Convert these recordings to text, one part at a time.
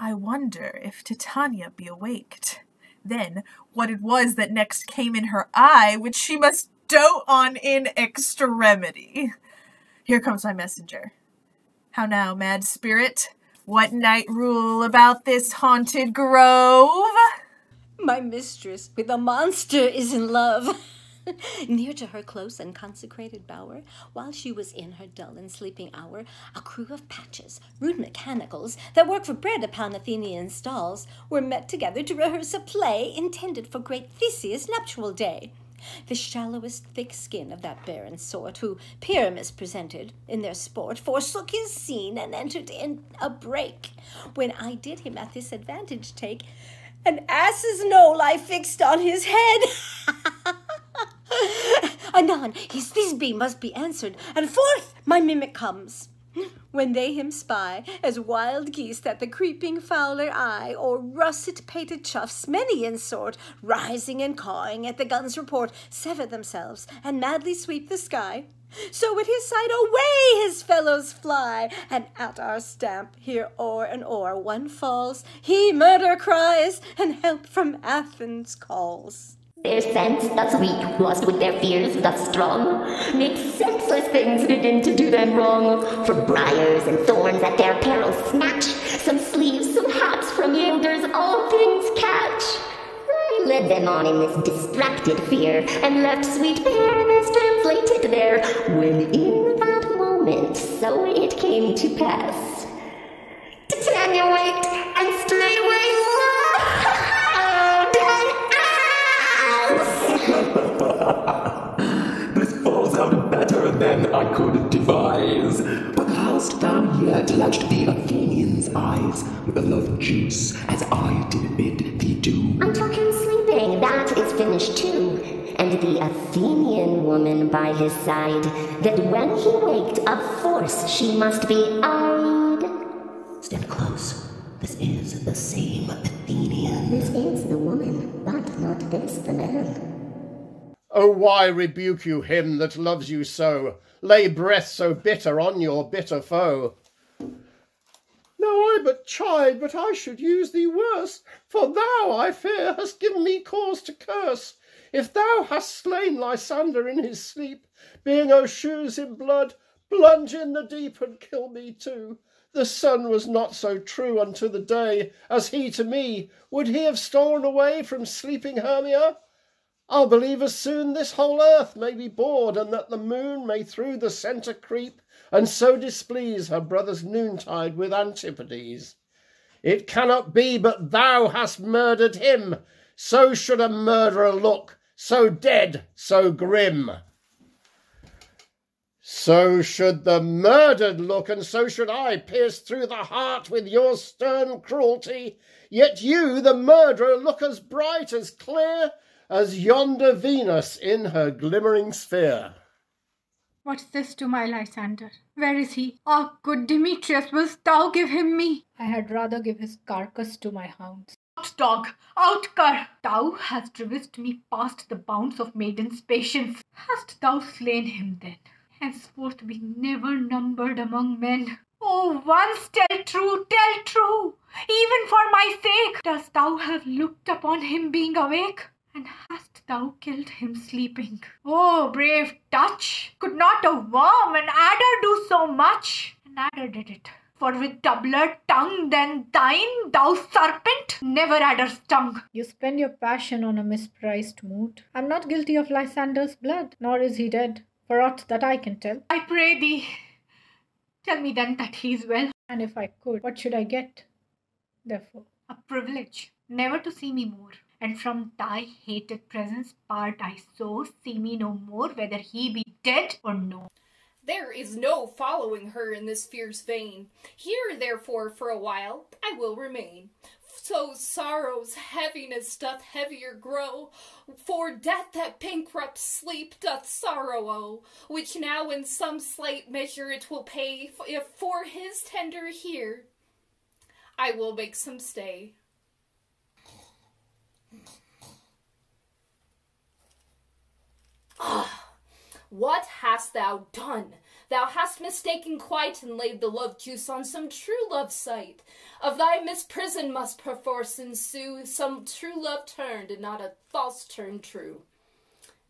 I wonder if Titania be awaked. Then what it was that next came in her eye, which she must dote on in extremity. Here comes my messenger. How now, mad spirit? What night rule about this haunted grove? My mistress with a monster is in love. Near to her close and consecrated bower, while she was in her dull and sleeping hour, a crew of patches, rude mechanicals, that work for bread upon Athenian stalls, were met together to rehearse a play intended for great Theseus' nuptial day. The shallowest thick skin of that barren sort, who Pyramus presented in their sport, forsook his scene and entered in a break, when I did him at this advantage take an ass's knoll I fixed on his head. Anon, his Thisbe must be answered, and forth my mimic comes. When they him spy, as wild geese that the creeping fowler eye, or russet-pated chuffs, many in sort, rising and cawing at the gun's report, sever themselves and madly sweep the sky. So at his side away his fellows fly, and at our stamp here o'er and o'er one falls, he murder cries, and help from Athens calls. Their sense thus weak, lost with their fears thus strong, make senseless things begin to do them wrong. For briars and thorns at their peril snatch, some sleeves, some hats from yielders all things catch. I led them on in this distracted fear, and left sweet Pyramus translated there, when in that moment so it came to pass. Titania waked, and straightway This falls out better than I could devise. But hast thou yet latched the Athenian's eyes with the love juice, as I did bid thee do? I took him sleeping, that is finished too, and the Athenian woman by his side, that when he waked of force she must be eyed. Stand close. This is the same Athenian. This is the woman, but not this the man. Oh, why rebuke you him that loves you so? Lay breath so bitter on your bitter foe. Now I but chide, but I should use thee worse, for thou, I fear, hast given me cause to curse. If thou hast slain Lysander in his sleep, being O'Shoes in blood, plunge in the deep and kill me too. The sun was not so true unto the day as he to me. Would he have stolen away from sleeping Hermia? I'll believe as soon this whole earth may be bored, and that the moon may through the centre creep, and so displease her brother's noontide with Antipodes. It cannot be but thou hast murdered him. So should a murderer look, so dead, so grim. So should the murdered look, and so should I, pierced through the heart with your stern cruelty. Yet you, the murderer, look as bright, as clear, as yonder Venus in her glimmering sphere. What's this to my Lysander? Where is he? Ah, good Demetrius, wilt thou give him me? I had rather give his carcass to my hounds. Out, dog! Out, cur! Thou hast revived me past the bounds of maiden's patience. Hast thou slain him then? Henceforth be never numbered among men. Oh, once tell true, even for my sake. Dost thou have looked upon him being awake? And hast thou killed him sleeping? Oh, brave Dutch! Could not a worm, an adder, do so much? An adder did it. For with doubler tongue than thine, thou serpent, never adder stung. You spend your passion on a misprized mood. I'm not guilty of Lysander's blood, nor is he dead, for aught that I can tell. I pray thee, tell me then that he is well. And if I could, what should I get? Therefore, a privilege, never to see me more. And from thy hated presence part I so, see me no more, whether he be dead or no. There is no following her in this fierce vein. Here, therefore, for a while I will remain. So sorrow's heaviness doth heavier grow, for death that bankrupts sleep doth sorrow owe, which now in some slight measure it will pay, if for his tender here I will make some stay. Ah, what hast thou done? Thou hast mistaken quite, and laid the love juice on some true love sight. Of thy misprison must perforce ensue some true love turned, and not a false turn true.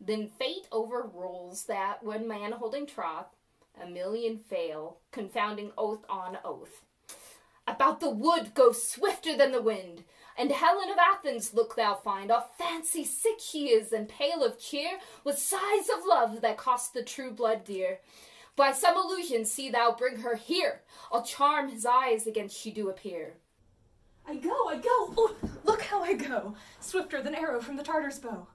Then fate overrules that one man holding troth, a million fail, confounding oath on oath. About the wood go swifter than the wind, and Helen of Athens look thou find, all fancy sick he is, and pale of cheer, with sighs of love that cost the true blood dear. By some illusion see thou bring her here, I'll charm his eyes against she do appear. I go, oh, look how I go, swifter than arrow from the Tartar's bow.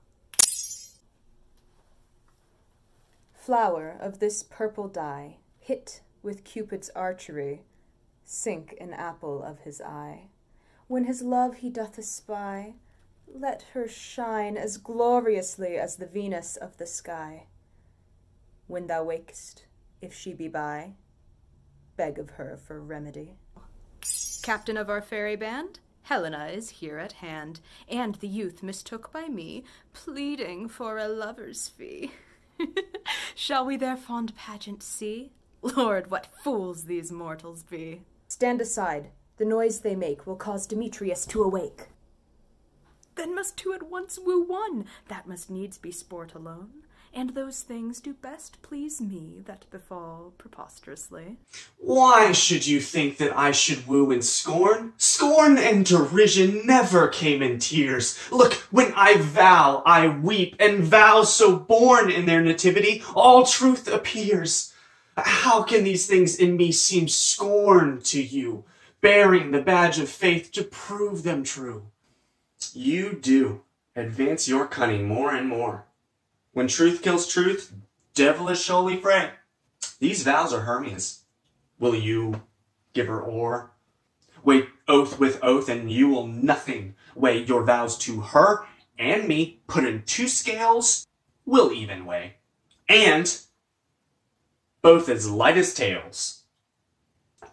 Flower of this purple dye, hit with Cupid's archery, sink an apple of his eye. When his love he doth espy, let her shine as gloriously as the Venus of the sky. When thou wakest, if she be by, beg of her for remedy. Captain of our fairy band, Helena is here at hand, and the youth mistook by me, pleading for a lover's fee. Shall we their fond pageant see? Lord, what fools these mortals be! Stand aside. The noise they make will cause Demetrius to awake. Then must two at once woo one. That must needs be sport alone. And those things do best please me that befall preposterously. Why should you think that I should woo in scorn? Scorn and derision never came in tears. Look, when I vow, I weep, and vows so born in their nativity, all truth appears. How can these things in me seem scorn to you, bearing the badge of faith to prove them true? You do advance your cunning more and more. When truth kills truth, devilish surely fray. These vows are Hermia's. Will you give her o'er? Weigh oath with oath, and you will nothing weigh your vows to her and me, put in two scales, will even weigh. And both as light as tails.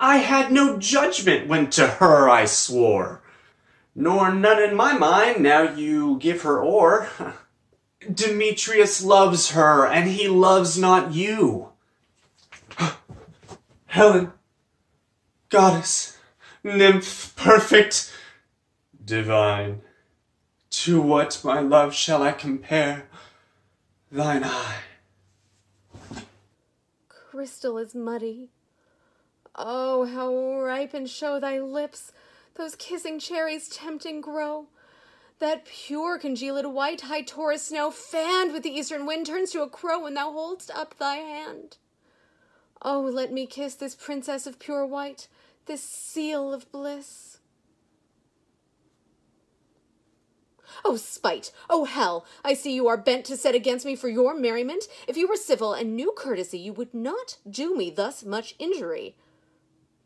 I had no judgment when to her I swore, nor none in my mind now you give her o'er. Demetrius loves her, and he loves not you. Helen, goddess, nymph, perfect, divine, to what my love shall I compare thine eye? Crystal is muddy. Oh, how ripe and show thy lips, those kissing cherries tempting grow. That pure congealed white high Taurus snow, fanned with the eastern wind, turns to a crow when thou holdst up thy hand. Oh, let me kiss this princess of pure white, this seal of bliss. Oh, spite! Oh, hell! I see you are bent to set against me for your merriment. If you were civil and knew courtesy, you would not do me thus much injury.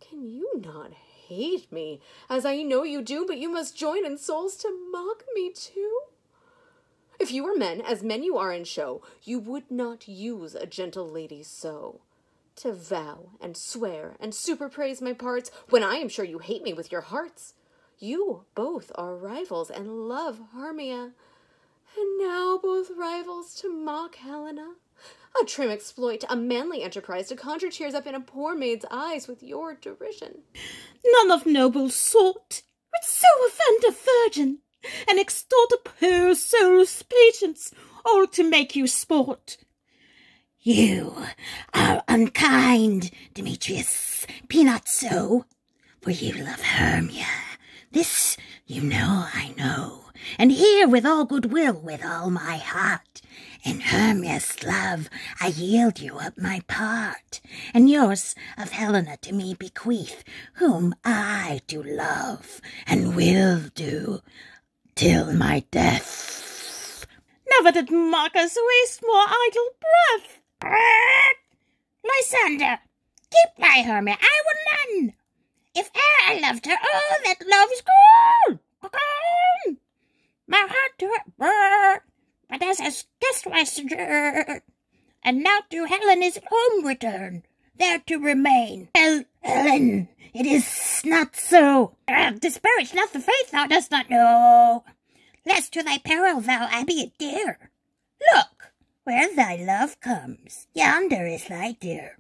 Can you not hate me, as I know you do, but you must join in souls to mock me too? If you were men, as men you are in show, you would not use a gentle lady so, to vow and swear and superpraise my parts, when I am sure you hate me with your hearts. You both are rivals and love Hermia, and now both rivals to mock Helena. A trim exploit, a manly enterprise to conjure tears up in a poor maid's eyes with your derision. None of noble sort would so offend a virgin, and extort a poor soul's patience, all to make you sport. You are unkind, Demetrius, be not so, for you love Hermia. This you know I know, and here with all goodwill, with all my heart. In Hermia's love I yield you up my part, and yours of Helena to me bequeath, whom I do love, and will do, till my death. Never did mockers waste more idle breath. Lysander, keep thy Hermia, I will none. If e'er I loved her, oh, that love is gone, gone. My heart to her, but as a guest messenger, and now to Helen is home return, there to remain. Helen, it is not so. Disparage not the faith thou dost not know, lest to thy peril thou be it dear. Look, where thy love comes, yonder is thy dear.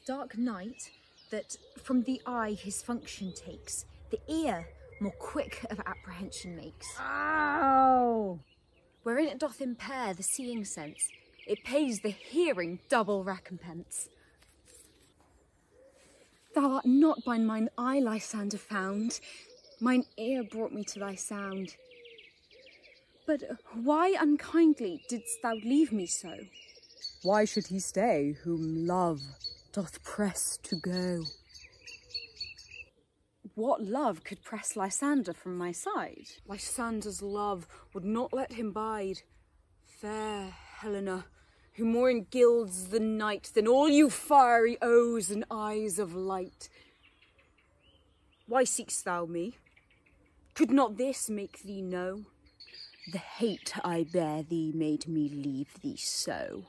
dark night, that from the eye his function takes, the ear more quick of apprehension makes. Ow! Wherein it doth impair the seeing sense, it pays the hearing double recompense. Thou art not by mine eye, Lysander, found, mine ear brought me to thy sound. But why unkindly didst thou leave me so? Why should he stay whom love doth press to go? What love could press Lysander from my side? Lysander's love would not let him bide. Fair Helena, who more engilds the night than all you fiery O's and eyes of light. Why seek'st thou me? Could not this make thee know? The hate I bear thee made me leave thee so.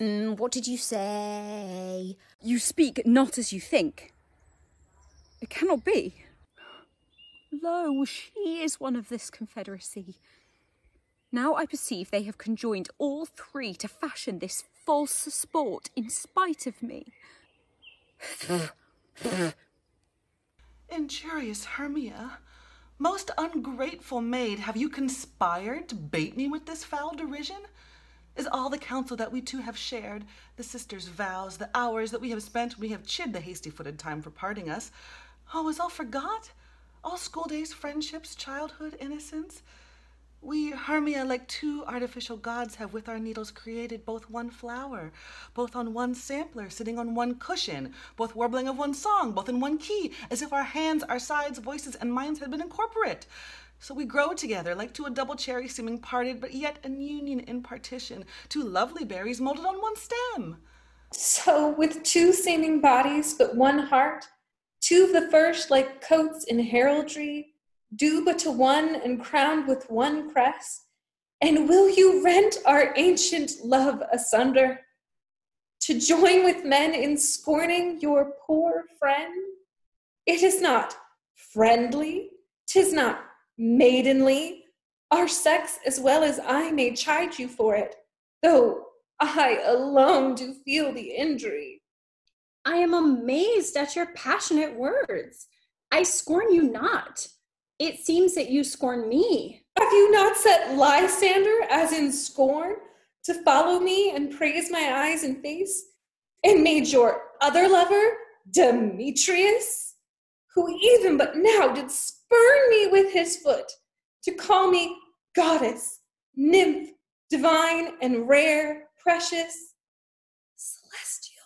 What did you say? You speak not as you think. It cannot be. Lo, she is one of this confederacy. Now I perceive they have conjoined all three to fashion this false sport in spite of me. Injurious Hermia, most ungrateful maid, have you conspired to bait me with this foul derision? Is all the counsel that we two have shared, the sisters' vows, the hours that we have spent, we have chid the hasty-footed time for parting us, oh, is all forgot? All school days, friendships, childhood, innocence? We, Hermia, like two artificial gods, have with our needles created both one flower, both on one sampler, sitting on one cushion, both warbling of one song, both in one key, as if our hands, our sides, voices, and minds had been incorporate. So we grow together, like two a double cherry seeming parted, but yet an union in partition, two lovely berries molded on one stem. So, with two seeming bodies, but one heart, two of the first like coats in heraldry, due but to one and crowned with one crest, and will you rent our ancient love asunder, to join with men in scorning your poor friend? It is not friendly, 'tis not maidenly, our sex as well as I may chide you for it, though I alone do feel the injury. I am amazed at your passionate words. I scorn you not. It seems that you scorn me. Have you not set Lysander, as in scorn, to follow me and praise my eyes and face, and made your other lover, Demetrius, who even but now did spurn me with his foot, to call me goddess, nymph, divine and rare, precious, celestial?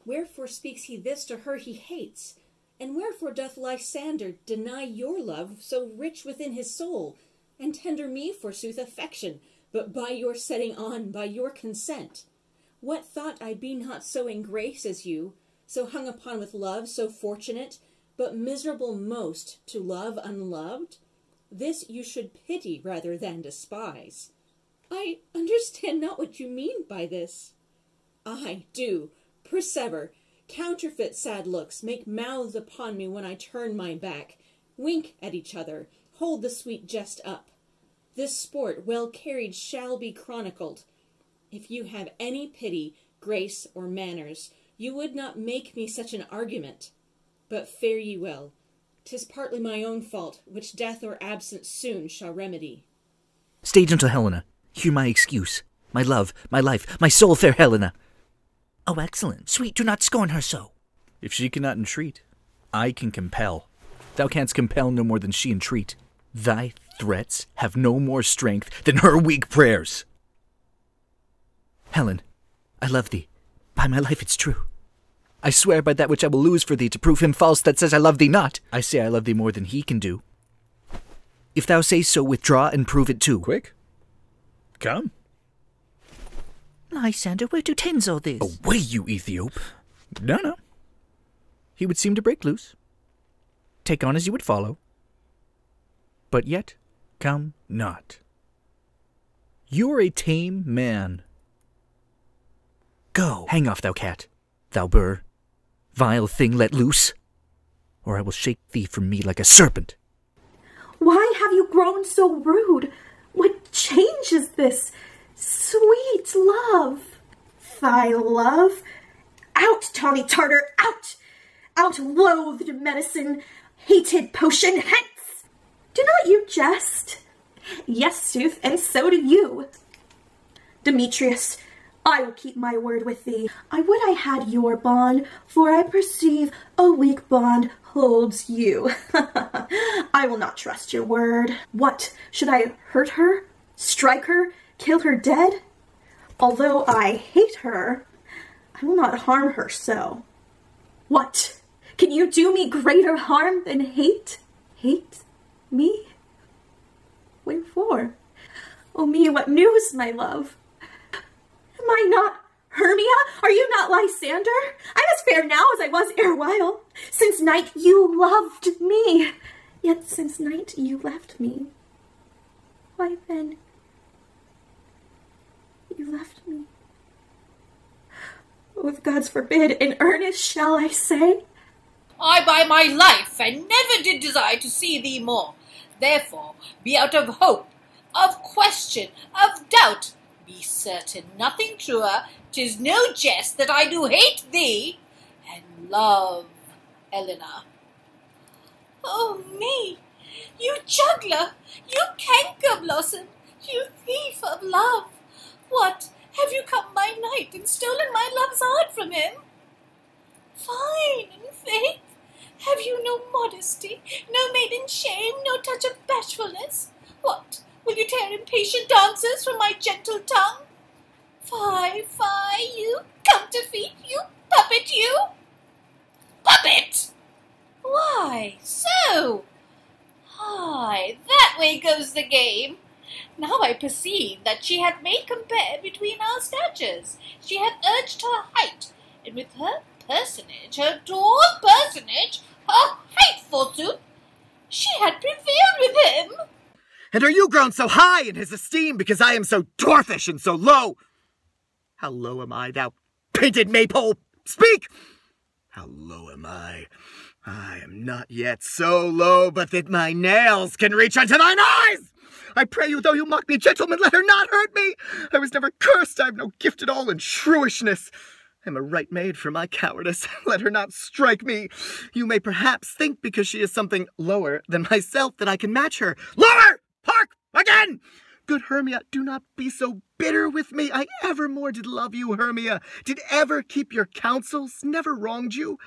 Wherefore speaks he this to her he hates? And wherefore doth Lysander deny your love so rich within his soul, and tender me, forsooth, affection, but by your setting on, by your consent? What thought I be not so in grace as you, so hung upon with love, so fortunate, but miserable most to love unloved? This you should pity rather than despise. I understand not what you mean by this. I do, persever, counterfeit sad looks, make mouths upon me when I turn my back, wink at each other, hold the sweet jest up. This sport, well carried, shall be chronicled. If you have any pity, grace, or manners, you would not make me such an argument. But fare ye well. 'Tis partly my own fault, which death or absence soon shall remedy. Stay, gentle Helena. Hear my excuse. My love, my life, my soul, fair Helena. Oh, excellent. Sweet, do not scorn her so. If she cannot entreat, I can compel. Thou canst compel no more than she entreat. Thy threats have no more strength than her weak prayers. Helen, I love thee. By my life, it's true. I swear by that which I will lose for thee to prove him false that says I love thee not. I say I love thee more than he can do. If thou say so, withdraw and prove it too. Quick. Come. Lysander, where do tends all this? Away, you Ethiop. No. He would seem to break loose. Take on as you would follow. But yet come not. You're a tame man. Go, hang off, thou cat, thou burr, vile thing let loose, or I will shake thee from me like a serpent. Why have you grown so rude? What change is this? Sweet love, thy love, Out, Tommy Tartar, out! Out, loathed medicine, hated potion, hence! Do not you jest? Yes, sooth, and so do you. Demetrius, I will keep my word with thee. I would I had your bond, for I perceive a weak bond holds you. I will not trust your word. What, should I hurt her, strike her, kill her dead? Although I hate her, I will not harm her so. What, can you do me greater harm than hate? Hate me? Wherefore? Oh me, what news, my love? Am I not Hermia? Are you not Lysander? I'm as fair now as I was erewhile. Since night you loved me, yet since night you left me. Why then, you left me. Oh, if God's forbid, in earnest shall I say? I by my life, and never did desire to see thee more. Therefore, be out of hope, of question, of doubt. Be certain nothing truer, 'tis no jest that I do hate thee, and love Helena. Oh me, you juggler, you canker blossom, you thief of love! What, have you come by night and stolen my love's heart from him? Fine and faith, have you no modesty, no maiden shame, no touch of bashfulness? What, will you tear impatient answers from my gentle tongue? Fie, fie, you counterfeit, you puppet, you! Puppet! Why, so? Aye, that way goes the game. Now I perceive that she hath made compare between our statures. She hath urged her height, and with her personage, her tall personage, her height forsooth, she had prevailed with him. And are you grown so high in his esteem because I am so dwarfish and so low? How low am I, thou painted maypole? Speak! How low am I? I am not yet so low but that my nails can reach unto thine eyes! I pray you, though you mock me, gentlemen, let her not hurt me! I was never cursed, I have no gift at all in shrewishness. I am a right maid for my cowardice. Let her not strike me. You may perhaps think because she is something lower than myself that I can match her. Lower! Hark! Again! Good Hermia, do not be so bitter with me. I evermore did love you, Hermia. Did ever keep your counsels, never wronged you.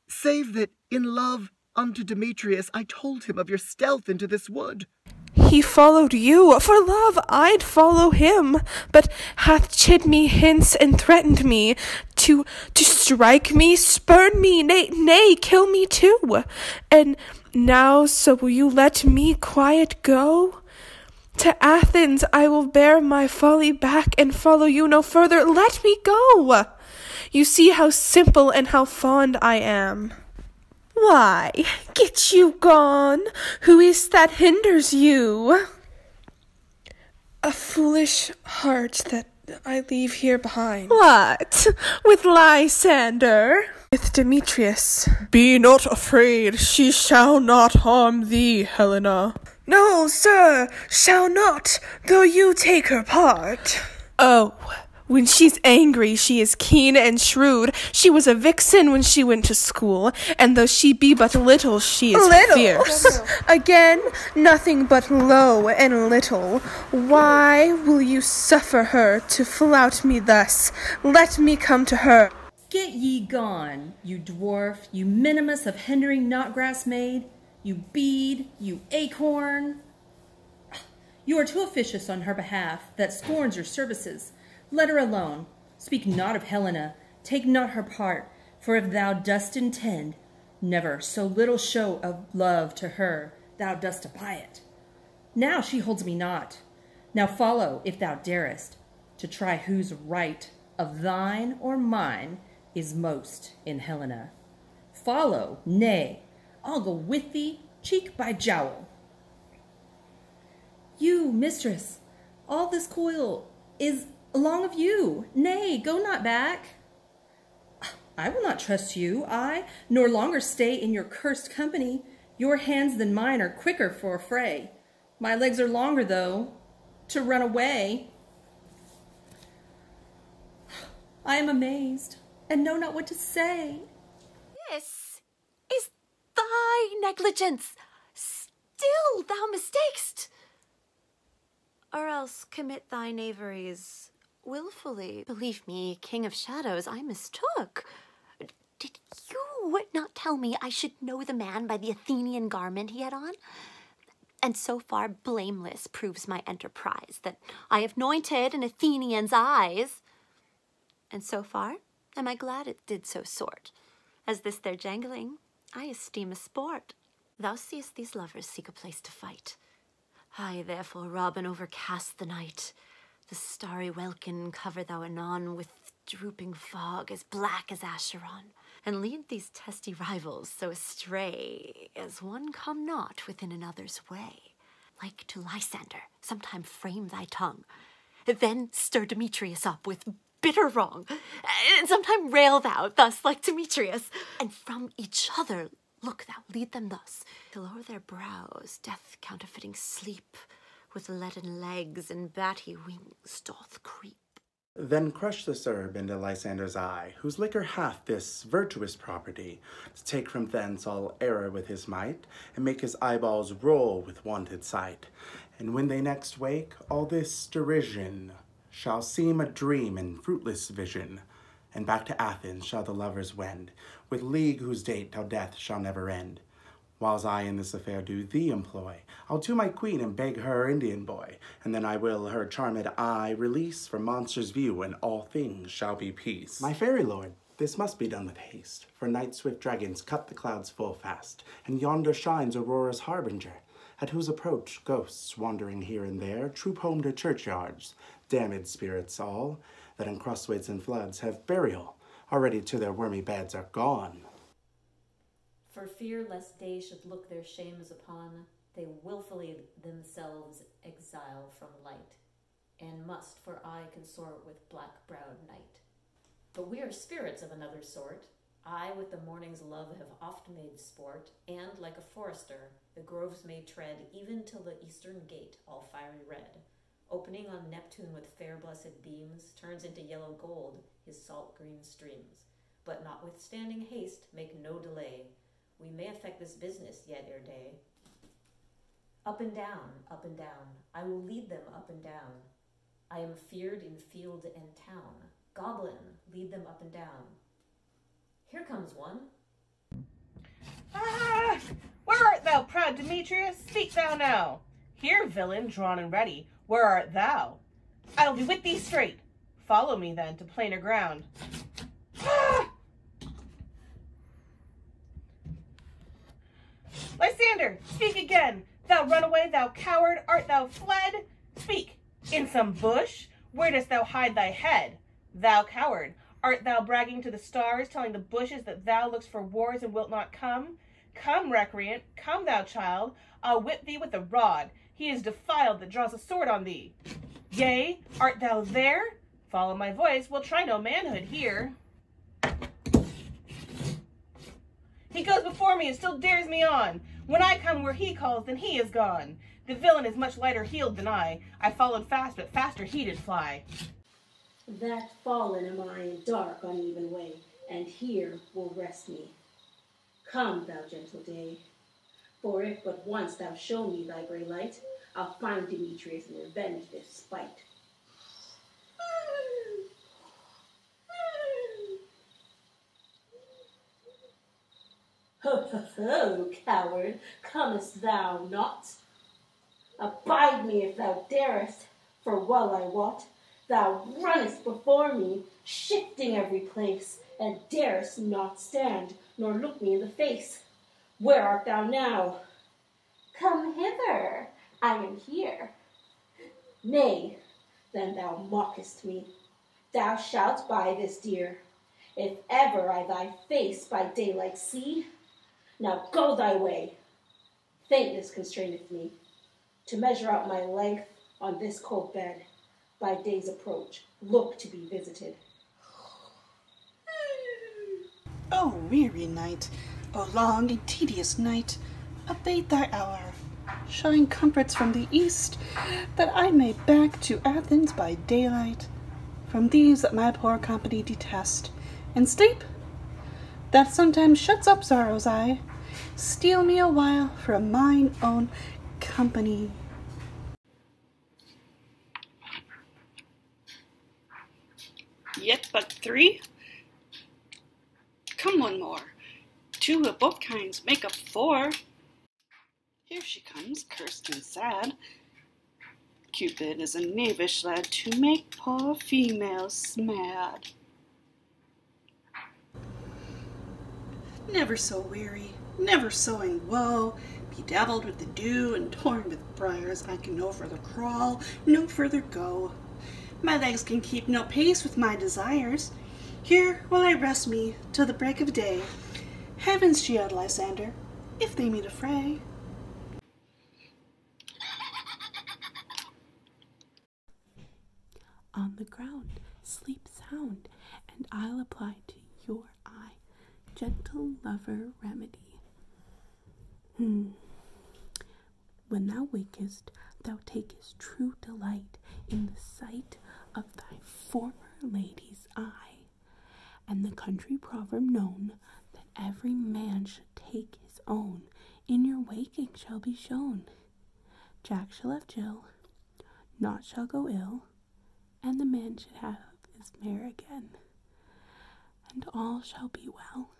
Save that in love unto Demetrius I told him of your stealth into this wood. He followed you. For love I'd follow him, but hath chid me hints and threatened me to strike me, spurn me, nay, kill me too. And now so will you let me quiet go? To Athens I will bear my folly back and follow you no further. Let me go. You see how simple and how fond I am. Why, get you gone. Who is that hinders you? A foolish heart that I leave here behind. What? With Lysander? With Demetrius. Be not afraid, she shall not harm thee, Helena. No, sir, shall not, though you take her part. Oh, when she's angry, she is keen and shrewd. She was a vixen when she went to school, and though she be but little, she is fierce. Again, nothing but low and little. Why will you suffer her to flout me thus? Let me come to her. Get ye gone, you dwarf, you minimus of hindering knotgrass maid, you bead, you acorn. You are too officious on her behalf, that scorns your services. Let her alone. Speak not of Helena. Take not her part. For if thou dost intend, never so little show of love to her, thou dost abide it. Now she holds me not. Now follow, if thou darest, to try whose right of thine or mine is most in Helena. Follow, nay, I'll go with thee, cheek by jowl. You, mistress, all this coil is along of you. Nay, go not back. I will not trust you, nor longer stay in your cursed company. Your hands than mine are quicker for a fray. My legs are longer, though, to run away. I am amazed. and know not what to say. This is thy negligence. Still thou mistakest. Or else commit thy knaveries willfully. Believe me, King of Shadows, I mistook. Did you not tell me I should know the man by the Athenian garment he had on? And so far blameless proves my enterprise, that I have anointed an Athenian's eyes. And so far am I glad it did so sort, as this their jangling I esteem a sport. Thou seest these lovers seek a place to fight. I therefore rob and overcast the night. The starry welkin cover thou anon with drooping fog as black as Acheron, and lead these testy rivals so astray as one come not within another's way. Like to Lysander, sometime frame thy tongue, then stir Demetrius up with bitter wrong, and sometime rail thou thus like Demetrius, and from each other look thou, lead them thus, till o'er their brows death counterfeiting sleep, with leaden legs and batty wings doth creep. Then crush this herb into Lysander's eye, whose liquor hath this virtuous property, to take from thence all error with his might, and make his eyeballs roll with wonted sight. And when they next wake, all this derision shall seem a dream and fruitless vision, and back to Athens shall the lovers wend, with league whose date till death shall never end. Whiles I in this affair do thee employ, I'll to my queen and beg her Indian boy, and then I will her charmed eye release from monsters' view, and all things shall be peace. My fairy lord, this must be done with haste, for night's swift dragons cut the clouds full fast, and yonder shines Aurora's harbinger, at whose approach ghosts wandering here and there troop home to churchyards, damned spirits all, that in crossways and floods have burial, already to their wormy beds are gone. For fear lest they should look their shames upon, they wilfully themselves exile from light, and must for aye consort with black-browed night. But we are spirits of another sort. I with the morning's love have oft made sport, and like a forester, the groves may tread even till the eastern gate, all fiery red, opening on Neptune with fair blessed beams, turns into yellow gold his salt green streams. But notwithstanding haste, make no delay. We may effect this business yet ere day. Up and down, I will lead them up and down. I am feared in field and town. Goblin, lead them up and down. Here comes one. Ah! Where art thou, proud Demetrius? Speak thou now. Here, villain, drawn and ready, where art thou? I'll be with thee straight. Follow me then to plainer ground. Ah! Lysander, speak again. Thou runaway, thou coward, art thou fled? Speak. In some bush? Where dost thou hide thy head? Thou coward, art thou bragging to the stars, telling the bushes that thou lookst for wars and wilt not come? Come, recreant, come, thou child, I'll whip thee with a rod. He is defiled that draws a sword on thee. Yea, art thou there? Follow my voice, we'll try no manhood here. He goes before me and still dares me on. When I come where he calls, then he is gone. The villain is much lighter heeled than I. I followed fast, but faster he did fly. That fallen am I in dark, uneven way, and here will rest me. Come, thou gentle day, for if but once thou show me thy grey light, I'll find Demetrius and revenge this spite. Ho, ho, ho, coward, comest thou not? Abide me if thou darest, for well I wot, thou runnest before me, shifting every place, and darest not stand, nor look me in the face. Where art thou now? Come hither, I am here. Nay, then thou mockest me. Thou shalt buy this dear, if ever I thy face by daylight see. Now go thy way. Faintness constraineth me to measure out my length on this cold bed. By day's approach, look to be visited. O weary night, O long and tedious night, abate thy hour. Shine comforts from the east, that I may back to Athens by daylight. From these that my poor company detest, and sleep that sometimes shuts up sorrow's eye, steal me a while from mine own company. Yet but 3? Come one more. 2 of both kinds make up 4. Here she comes, cursed and sad. Cupid is a knavish lad to make poor females mad. Never so weary, never sowing woe, bedabbled with the dew and torn with briars, I can no further crawl, no further go. My legs can keep no pace with my desires. Here will I rest me till the break of day. Heaven's shield, Lysander, if they meet a fray. On the ground, sleep sound, and I'll apply to your eye gentle lover remedy. When thou wakest, thou takest true delight in the sight of thy former lady's eye, and the country proverb known that every man should take his own in your waking shall be shown. Jack shall have Jill, naught shall go ill, and the man should have his mare again, and all shall be well.